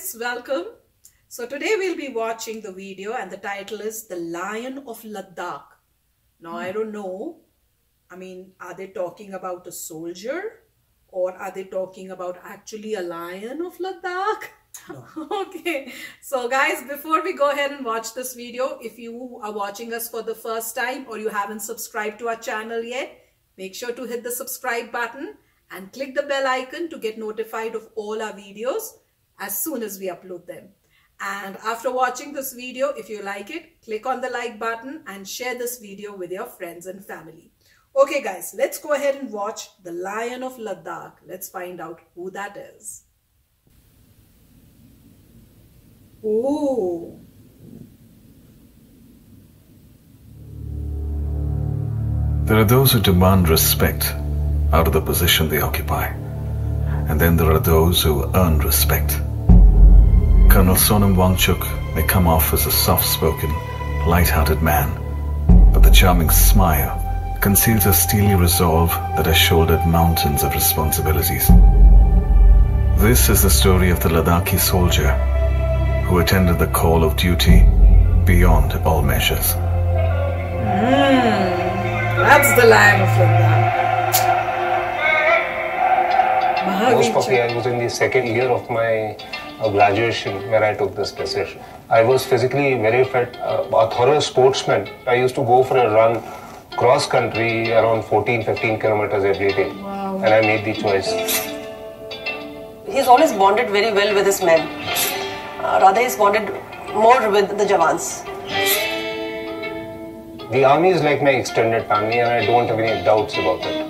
guys, welcome. So today we'll be watching the video and the title is The Lion of Ladakh. Now I don't know, are they talking about a soldier or are they talking about actually a lion of Ladakh? No. Okay, so guys, before we go ahead and watch this video, if you are watching us for the first time or you haven't subscribed to our channel yet, make sure to hit the subscribe button and click the bell icon to get notified of all our videos as soon as we upload them. And after watching this video, if you like it, click on the like button and share this video with your friends and family. Okay guys, let's go ahead and watch The Lion of Ladakh. Let's find out who that is. Ooh. There are those who demand respect out of the position they occupy. And then there are those who earn respect. Colonel Sonam Wangchuk may come off as a soft-spoken, light-hearted man, but the charming smile conceals a steely resolve that has shouldered mountains of responsibilities. This is the story of the Ladakhi soldier who attended the call of duty beyond all measures. That's the Lion of Ladakh. Most probably I was in the second year of my graduation when I took this decision. I was physically very fit, a thorough sportsman. I used to go for a run cross country around 14-15 kilometers every day. Wow. And I made the choice. He's always bonded very well with his men. Rather, he's bonded more with the Jawans. The army is like my extended family and I don't have any doubts about it.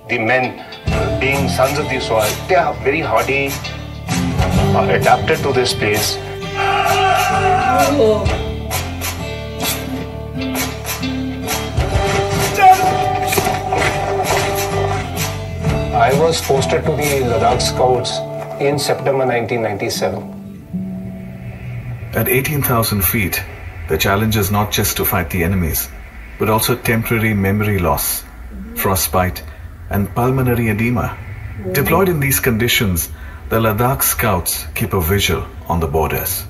The men, being sons of the soil, they are very hardy, adapted to this place. Oh. I was posted to the Ladakh Scouts in September 1997. At 18,000 feet, the challenge is not just to fight the enemies, but also temporary memory loss, frostbite, and pulmonary edema. Deployed in these conditions, the Ladakh Scouts keep a vigil on the borders.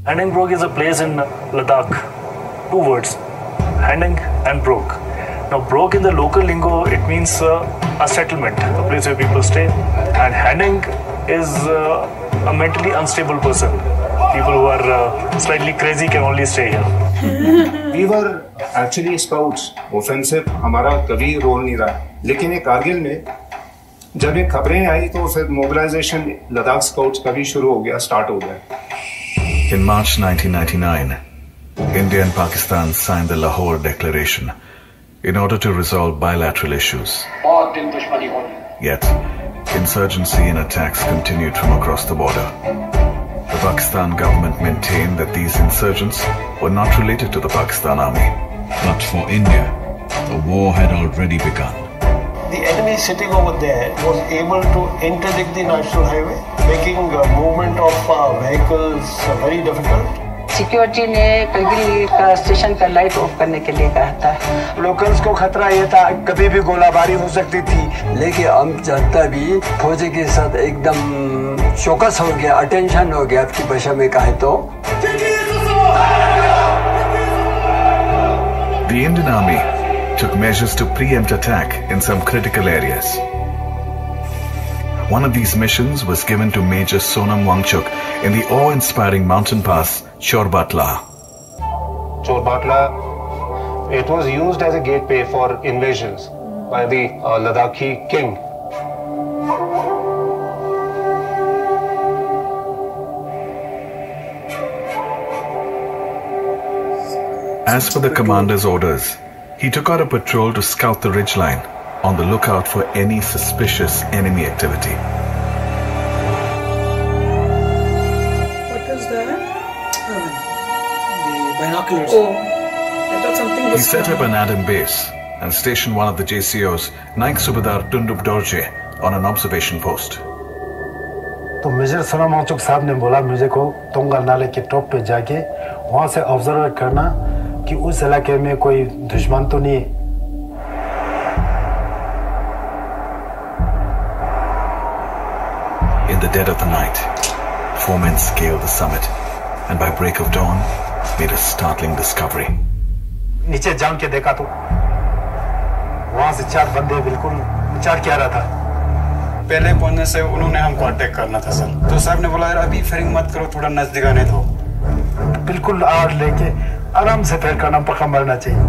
Handing is a place in Ladakh. Two words, Handing and Brok. Now Brok in the local lingo, it means a settlement, a place where people stay. And Handing is a mentally unstable person. People who are slightly crazy can only stay here. We were actually scouts. Offensive हमारा कभी role नहीं रहा. लेकिन ये कारगिल में जब ये खबरें आई तो फिर mobilization लद्दाख scouts का भी शुरू हो गया, start हो गया. In March 1999, India and Pakistan signed the Lahore Declaration in order to resolve bilateral issues. Yet, insurgency and attacks continued from across the border. The Pakistan government maintained that these insurgents were not related to the Pakistan army. But for India, the war had already begun. The enemy sitting over there was able to interdict the national highway, making movement of vehicles very difficult. Security ने करगिल का station का light of करने के लिए कहा था। Locals को खतरा ये था कभी भी गोलाबारी हो सकती थी, लेकिन हम जनता भी फौजी के साथ एकदम चौकस हो गया, अटेंशन हो गया आपकी भाषा में कहे तो। The Indian Army took measures to preempt attack in some critical areas. One of these missions was given to Major Sonam Wangchuk in the awe-inspiring mountain pass Chorbatla. Chorbatla, it was used as a gateway for invasions by the Ladakhi king. As per the commander's orders, he took out a patrol to scout the ridgeline on the lookout for any suspicious enemy activity. What is that? The binoculars. Oh, I thought something was... He set up an Adam base and stationed one of the JCOs, 9th Subedar Tundup Dorje, on an observation post. तो major Sonam Wangchuck साहब ने बोला मुझे को तोंगा नाले के top पे जाके वहाँ से ऑब्जर्व करना कि उस इलाके में कोई दुश्मन तो नहीं. the dead of the night, 4 men scaled the summit and by break of dawn made a startling discovery. नीचे जाम के देखा तो वहां से 4 बंदे बिल्कुल विचार किया रहा था। पहले पहुंचने से उन्होंने हमको अटैक करना था सर, तो साहब ने बोला यार अभी फायरिंग मत करो, थोड़ा नजदीक आने दो। बिल्कुल आड़ लेके आराम से फायर करना, पक्का मरना चाहिए।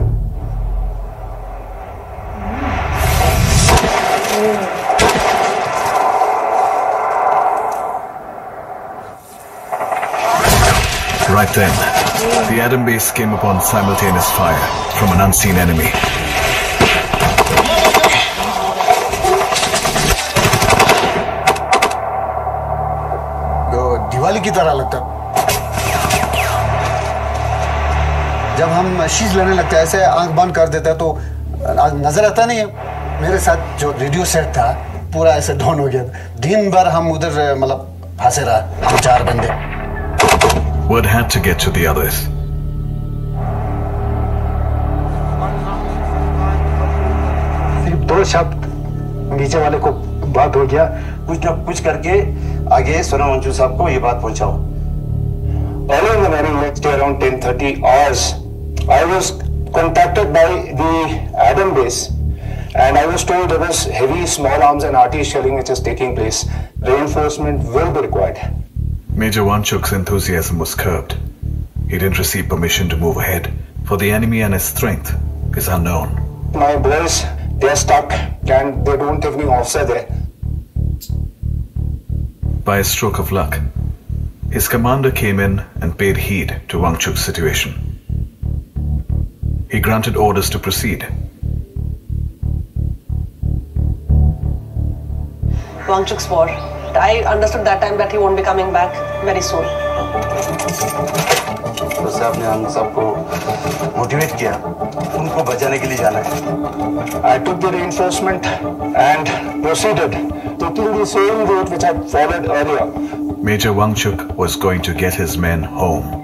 Right then, the Adam base came upon simultaneous fire from an unseen enemy. Diwali की तरह लगता। जब हम शीश लेने लगते हैं ऐसे आंख बंद कर देते हैं तो नजर आता नहीं है। मेरे साथ जो रेडियो सेट था पूरा ऐसे डाउन हो गया। दिन भर हम उधर मतलब फंसे रहा, हम 4 बंदे। Word had to get to the others. सिर्फ 2 शब्द नीचे वाले को बात हो गया, कुछ न कुछ करके आगे सोनम वांगचुक साहब को ये बात पहुंचाओ। Early in the morning, next day around 10:30 hours, I was contacted by the Adam base, and I was told there was heavy small arms and artillery shelling which is taking place. Reinforcement will be required. Major Wanchuk's enthusiasm was curbed. He didn't receive permission to move ahead, for the enemy and his strength is unknown. My boys, they're stuck and they don't have any officer there. By a stroke of luck, his commander came in and paid heed to Wangchuk's situation. He granted orders to proceed. Wangchuk's war. I understood that time that he won't be coming back very soon. तो साहब ने हम सबको motivate किया, उनको बचाने के लिए जाना है। I took the reinforcement and proceeded, taking the same route which I followed earlier. Major Wangchuk was going to get his men home.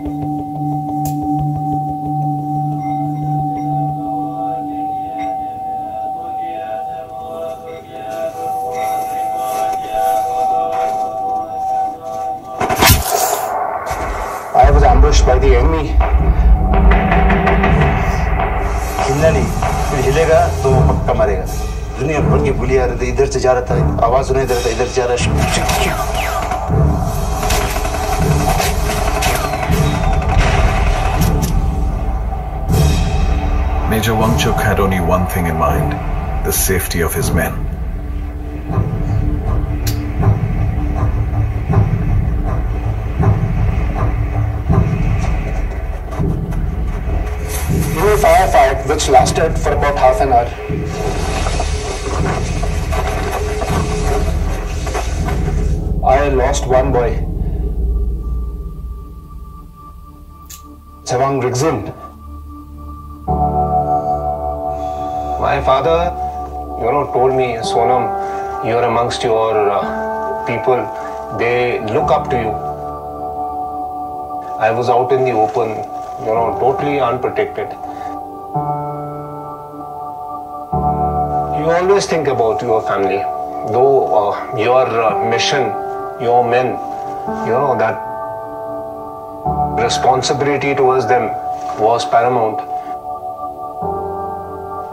I was ambushed by the enemy. हिलना नहीं, फिर हिलेगा तो पक्का मरेगा। दुनिया भर की गोली आ रही थी, इधर से जा रहा था, आवाज सुनाई दे रहा था, इधर से जा रहा है। Major Wangchuk had only one thing in mind: the safety of his men. In a firefight which lasted for about half an hour, I lost one boy, Chawang Rigzin. My father, told me, Sonam, you're amongst your people. They look up to you. I was out in the open, totally unprotected. You always think about your family, though your mission, your men, that responsibility towards them was paramount.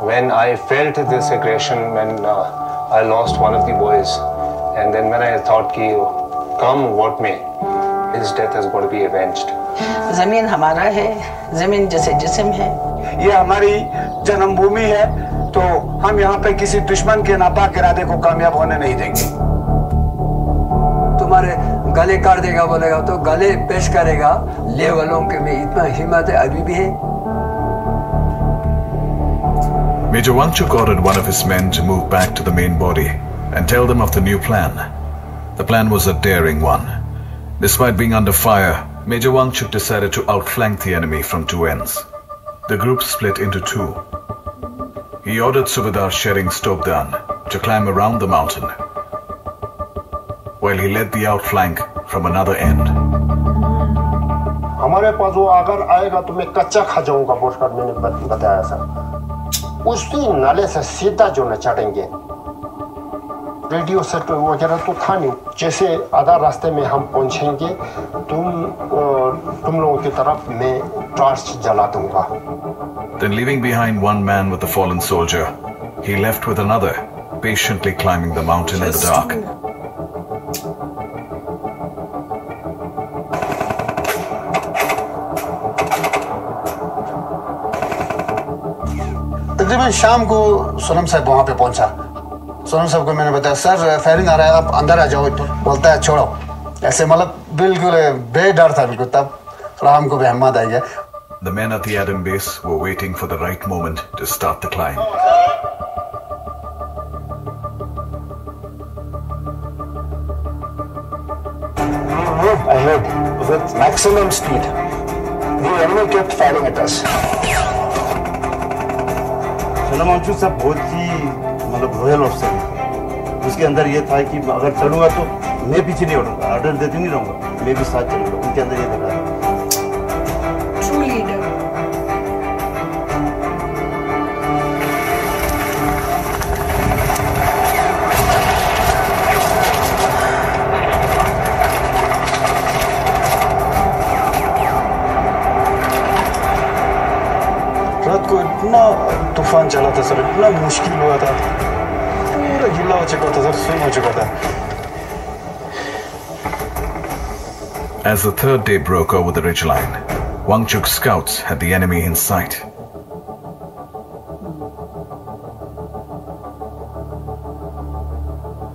When I felt this aggression, when I lost one of the boys, and then when I thought, come what may, his death has got to be avenged. जमीन हमारा है, जमीन जैसे जिस्म है। ये हमारी जन्मभूमि है, तो हम यहाँ पे किसी दुश्मन के नापाक इरादे को कामयाब होने नहीं देंगे। तुम्हारे गले काट देगा बोलेगा तो गले पेश करेगा। लेवलों के में इतना हिम्मत है अभी भी है। Major Wangchuk ordered one of his men to move back to the main body and tell them of the new plan. The plan was a daring one. Despite being under fire, Major Wangchuk decided to outflank the enemy from 2 ends. The group split into 2. He ordered Subedar Shering Stobdan to climb around the mountain, while he led the outflank from another end. हमारे पास वो अगर आएगा तो मैं कच्चा खा जाऊंगा, बोलकर मैंने बताया सर। उसी नाले से सीधा जो न चढ़ेंगे, रेडियो सेट वगैरह तो था नहीं। जैसे आधा रास्ते में हम पहुंचेंगे तुम लोगों की तरफ मैं टॉर्च जला दूंगा। Then leaving behind one man with the fallen soldier, he left with another, patiently climbing the mountain in the dark. तकरीबन शाम को सोनम साहब वहाँ पे पहुँचा। सोनम साहब को मैंने बताया सर फायरिंग आ रहा है, आप अंदर आ जाओ। तो बोलता है छोड़ो, ऐसे मतलब बिल्कुल बेडर था बिल्कुल। तब थोड़ा हमको भी हिम्मत आ गया। The men at the Adam base were waiting for the right moment to start the climb. We moved ahead with maximum speed. The enemy kept firing at us. सनम वांगचुक साहब बहुत ही मतलब रॉयल ऑफिसर है। उसके अंदर ये था कि अगर चलूंगा तो मैं पीछे नहीं हटूंगा, ऑर्डर देते नहीं रहूंगा, मैं भी साथ चलूंगा। उनके अंदर ये था। True leader. रात को इतना तूफान चला था सर, इतना मुश्किल हुआ था, पूरा गिला हो चुका था सर, स्विम हो चुका था। As the third day broke over the ridgeline, Wangchuk's scouts had the enemy in sight.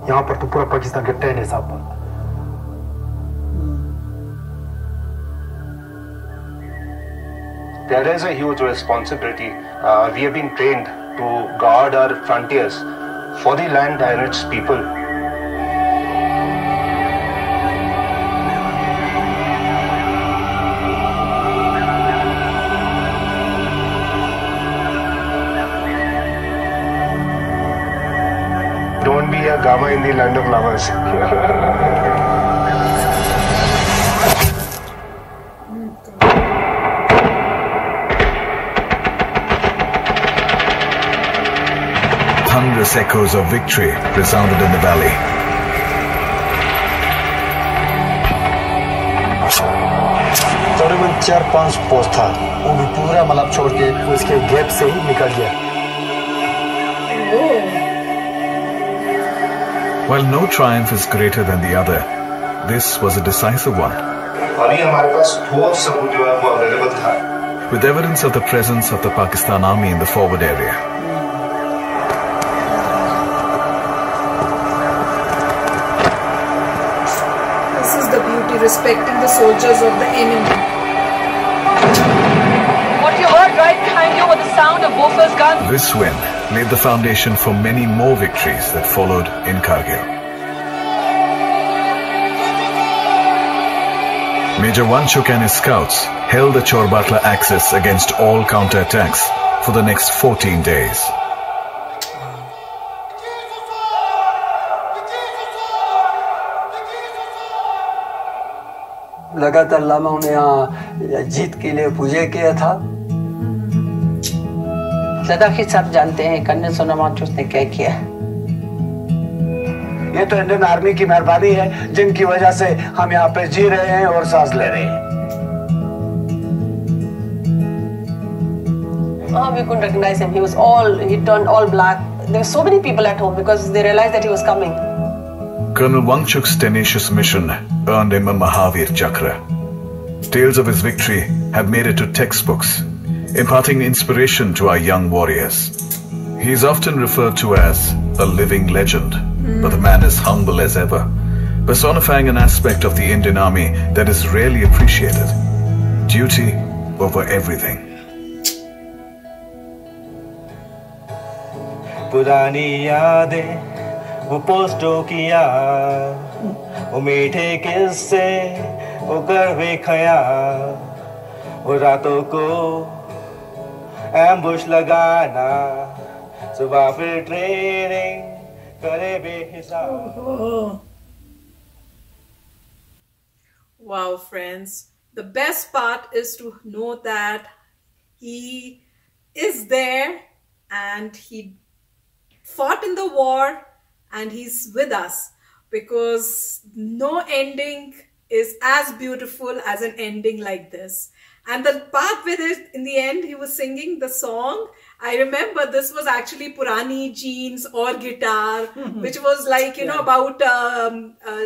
यहाँ पर तो पूरा पाकिस्तान के 10 है साहब। There is a huge responsibility. We have been trained to guard our frontiers for the land and its people. Don't be a gamma in the land of lovers. Thunderous echoes of victory resounded in the valley. तकरीबन 4-5 post था, वो भी पूरा मतलब छोड़ के उसके gap से ही निकल गया। While no triumph is greater than the other, this was a decisive one. अभी हमारे पास ठोस सबूत जो है वो अवेलेबल था। With evidence of the presence of the Pakistan army in the forward area. This is the beauty, respecting the soldiers of the enemy. What you heard right behind you was the sound of Bofors guns. This win laid the foundation for many more victories that followed in Kargil. Major Wangchuk and his scouts held the Chorbatla axis against all counterattacks for the next 14 days. लगातार लामाओं ने यहाँ जीत के लिए पूजा किया था। लद्दाखी सब जानते हैं कर्नल सोनम वांगचुक ने क्या किया। ये तो इंडियन आर्मी की मेहरबानी है जिनकी वजह से हम यहाँ पे जी रहे हैं और सांस ले रहे हैं। We couldn't recognize him. He turned all black. There were so many people at home because they realized that he was coming. Colonel Wangchuk's tenacious mission earned him a Mahavir Chakra. Tales of his victory have made it to textbooks, imparting inspiration to our young warriors. He is often referred to as a living legend, but the man is humble as ever, personifying an aspect of the Indian Army that is rarely appreciated. Duty over everything. पुरानी यादें वो पोस्टों की याद, वो मीठे किस्से वो कड़वे ख्याल, वो रातों को एम्बुश लगाना, सुबह फिर ट्रेनिंग करे बेहिसाब। Wow, friends. The best part is to know that he is there and he fought in the war and he's with us, because no ending is as beautiful as an ending like this. And the part with it, in the end, he was singing the song. I remember this was actually Purani Jeans or Guitar, which was like, you know, about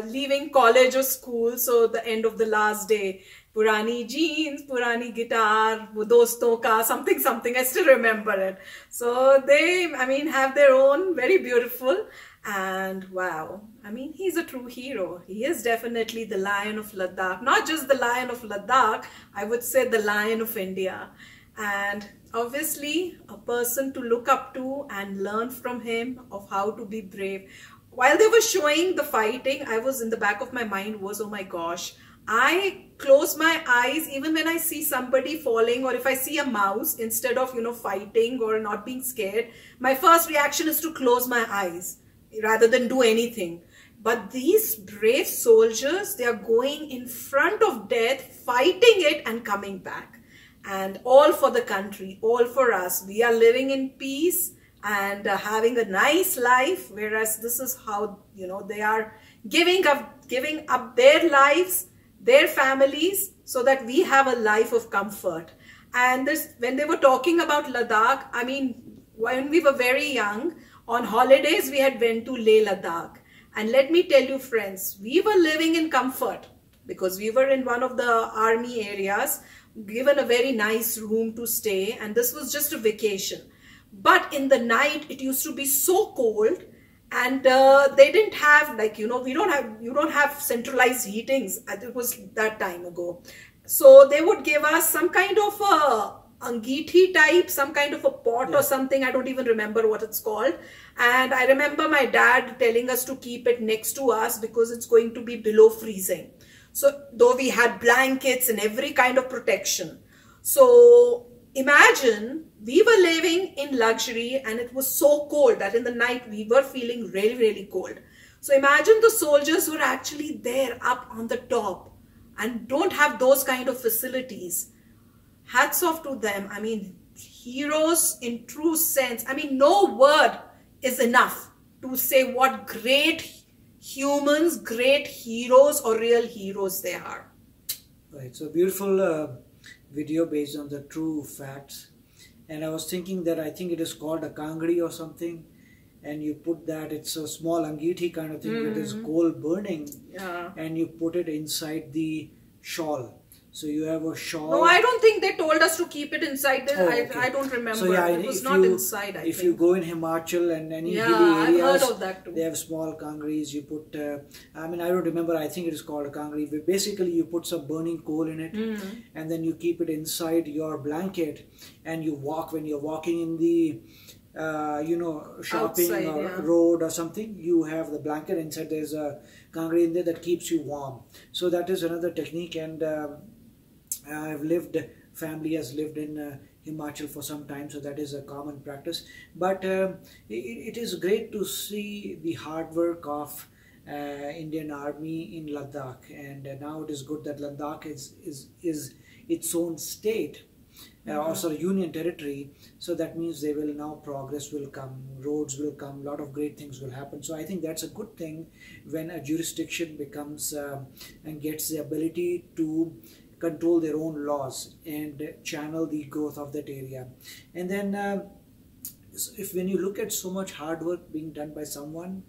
leaving college or school. So the end of the last day, Purani Jeans, Purani Guitar, wo doston ka, something, something. I still remember it. So they, I mean, have their own very beautiful. And wow, I mean, he's a true hero. He is definitely the Lion of Ladakh. Not just the Lion of Ladakh, I would say the Lion of India. And obviously a person to look up to and learn from him of how to be brave. While they were showing the fighting, I was in the back of my mind was, oh my gosh, I close my eyes even when I see somebody falling, or if I see a mouse, instead of, you know, fighting or not being scared, my first reaction is to close my eyes rather than do anything. But these brave soldiers, they are going in front of death, fighting it and coming back. And all for the country, all for us. We are living in peace and having a nice life, whereas this is how, you know, they are giving up their lives, their families, so that we have a life of comfort. And this, when they were talking about Ladakh, I mean, when we were very young, on holidays, we had went to Leh Ladakh. And let me tell you, friends, we were living in comfort because we were in one of the army areas, given a very nice room to stay. And this was just a vacation. But in the night, it used to be so cold. And they didn't have, like, you know, you don't have centralized heatings. It was that time ago. So they would give us some kind of a angithi type, some kind of a pot or something. I don't even remember what it's called. And I remember my dad telling us to keep it next to us because it's going to be below freezing. So though we had blankets and every kind of protection. So imagine we were living in luxury and it was so cold that in the night we were feeling really, really cold. So imagine the soldiers who are actually there up on the top and don't have those kind of facilities. Hats off to them. I mean, heroes in true sense. I mean, no word is enough to say what great humans, great heroes or real heroes they are. Right. So beautiful video based on the true facts. And I was thinking that I think it is called a kangri or something. And you put that, it's a small angithi kind of thing with this coal burning. Yeah. And you put it inside the shawl. So you have a shawl. No, I don't think they told us to keep it inside. I don't remember. So yeah, it was not inside, I think. If you go in Himachal and any hilly areas, I've heard of that too. They have small kangris. You put, I mean, I don't remember. I think it is called a kangri. But basically, you put some burning coal in it, and then you keep it inside your blanket, and you walk when you're walking in the, you know, shopping outside, or road or something. You have the blanket inside. There's a kangri in there that keeps you warm. So that is another technique, and family has lived in Himachal for some time, so that is a common practice. But it is great to see the hard work of Indian Army in Ladakh, and now it is good that Ladakh is its own state, also union territory. So that means they will now, progress will come, roads will come, a lot of great things will happen. So I think that's a good thing when a jurisdiction becomes and gets the ability to control their own laws and channel the growth of that area. And then when you look at so much hard work being done by someone,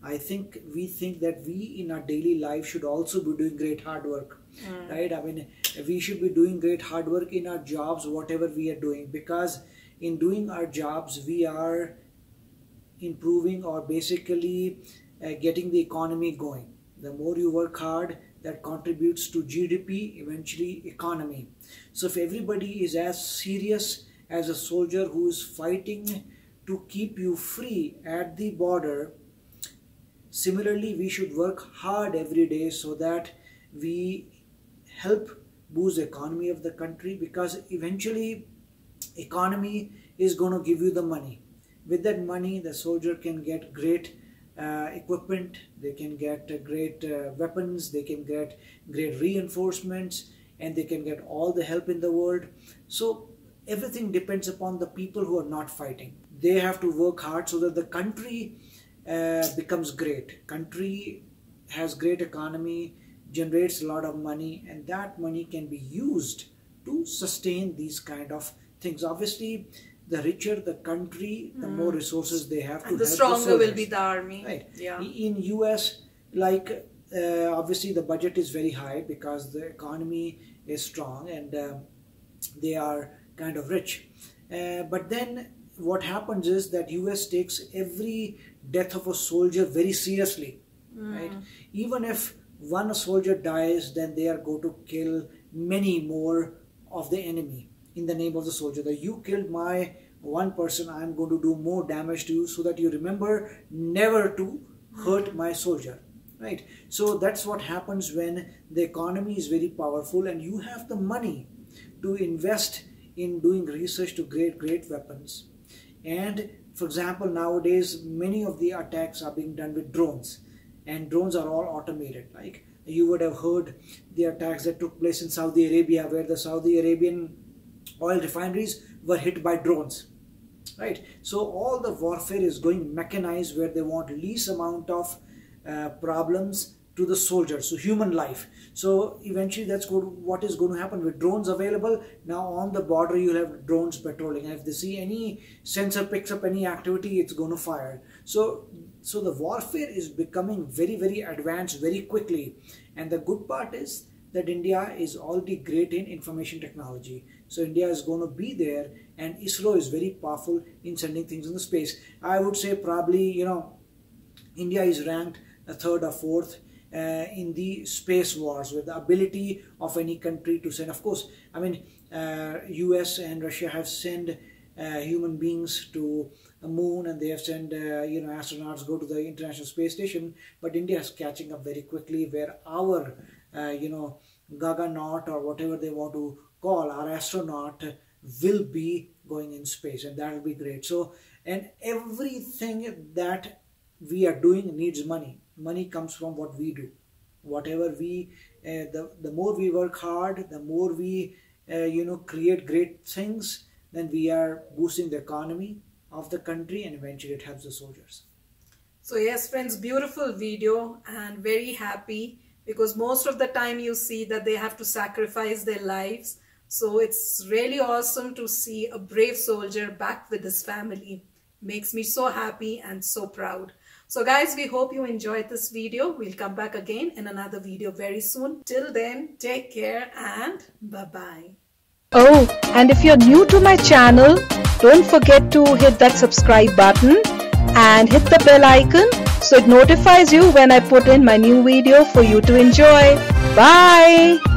I think we think that we in our daily life should also be doing great hard work, right? I mean, we should be doing great hard work in our jobs, whatever we are doing, because in doing our jobs, we are improving or basically getting the economy going. The more you work hard, that contributes to GDP, eventually economy. So if everybody is as serious as a soldier who is fighting to keep you free at the border, similarly we should work hard every day so that we help boost the economy of the country, because eventually economy is going to give you the money. With that money, the soldier can get great equipment, they can get great weapons, they can get great reinforcements, and they can get all the help in the world. So everything depends upon the people who are not fighting. They have to work hard so that the country becomes great. Country has great economy, generates a lot of money, and that money can be used to sustain these kind of things. Obviously, the richer the country, the more resources they have to and the help stronger will be the army. Right. Yeah. In US, like obviously the budget is very high because the economy is strong and they are kind of rich. But then what happens is that US takes every death of a soldier very seriously. Right? Even if one soldier dies, then they are going to kill many more of the enemy in the name of the soldier. That you killed my one person, I am going to do more damage to you so that you remember never to hurt my soldier. Right? So that's what happens when the economy is very powerful and you have the money to invest in doing research to create great weapons. And for example, nowadays many of the attacks are being done with drones, and drones are all automated. Like you would have heard the attacks that took place in Saudi Arabia, where the Saudi Arabian oil refineries were hit by drones. Right? So all the warfare is going mechanized, where they want least amount of problems to the soldiers, so human life. So eventually that's what is going to happen with drones available. Now on the border you'll have drones patrolling, and if they see any sensor picks up any activity, it's going to fire. So the warfare is becoming very, very advanced very quickly. And the good part is that India is already great in information technology. So India is going to be there, and ISRO is very powerful in sending things in the space. I would say probably, India is ranked a third or fourth in the space wars, with the ability of any country to send. Of course, I mean, US and Russia have sent human beings to the moon, and they have sent astronauts go to the International Space Station. But India is catching up very quickly, where our Gaganaut, or whatever they want to call our astronaut, will be going in space, and that will be great. So, and everything that we are doing needs money. Money comes from what we do. Whatever we, the more we work hard, the more we, create great things, then we are boosting the economy of the country, and eventually it helps the soldiers. So yes, friends, beautiful video, and very happy, because most of the time you see that they have to sacrifice their lives. So it's really awesome to see a brave soldier back with his family. Makes me so happy and so proud. So guys, we hope you enjoyed this video. We'll come back again in another video very soon. Till then, take care and bye-bye. Oh, and if you're new to my channel, don't forget to hit that subscribe button and hit the bell icon so it notifies you when I put in my new video for you to enjoy. Bye!